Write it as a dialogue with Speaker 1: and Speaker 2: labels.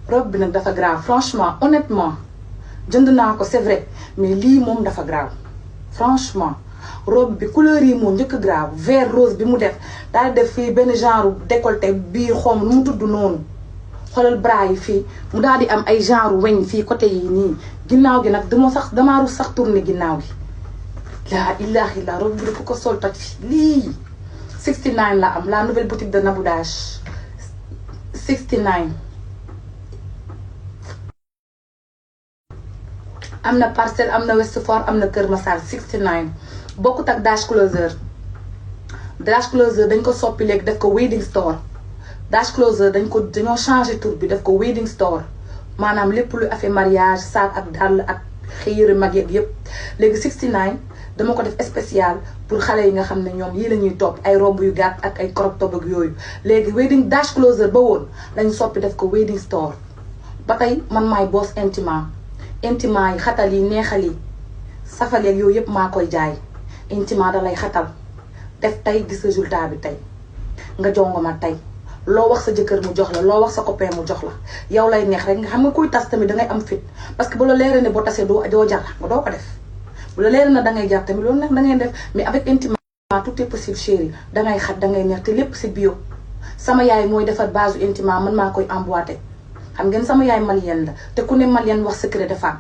Speaker 1: robe bi nag dafa grave franchement honnêtement jënd naa ko c'est vrai mais lii moom dafa grave franchement robe bi couleur yi moo njëkk grave vert rose bi mu def daal def fii benn genre décolleté biir xom nu mu tudd noonu xoolal bras yi fii mu daal di am ay genre weñ fii côté yi nii ginnaaw gi nag damaa rus sax tourner ginnaaw gi laa ilaha illa robe bi dafa ko sol toj fi lii 69 la am la nouvelle boutique de Nabou Dash 69 am na Parcelles am na Ouest Foire am na Kër Massar 69 bokkut ak Dash Closer dañ ko soppi léegi def ko wedding store Dash Closer dañoo changé tour bi def ko wedding store maanaam lépp lu affaire mariage sac ak dàll ak xëyëre mag yeeg yëpp léegi 69 dama ko def spécial pour xale yi nga xam ne ñoom yii la ñuy topp ay robe yu gàtt ak ay crop top ak yooyu léegi wedding Dash Closer ba woon lañ soppi def ko wedding store ba tey man maay boss intimement yi xatal yi neexal yi safal yeeg yooyu yëpp maa koy jaay intimement da lay xatal def tey gis résultat bi tey nga jongo ma tey loo wax sa jëkkër mu jox la loo wax sa copain mu jox la yow lay neex rek nga xam nga kuy tas tamit dangay am fit parce que bu la leeree ne boo tasee doo jar nga doo ko def bu la leeree na dangay jar tamit loolu nag dangay def mais avec intimement tout est possible chérie dangay xat dangay neex te lépp c'est bio sama yaay mooy defar base intimement man maa koy emboîté xam ngeen sama yaay malienne la te ku ne malienne wax secret de femme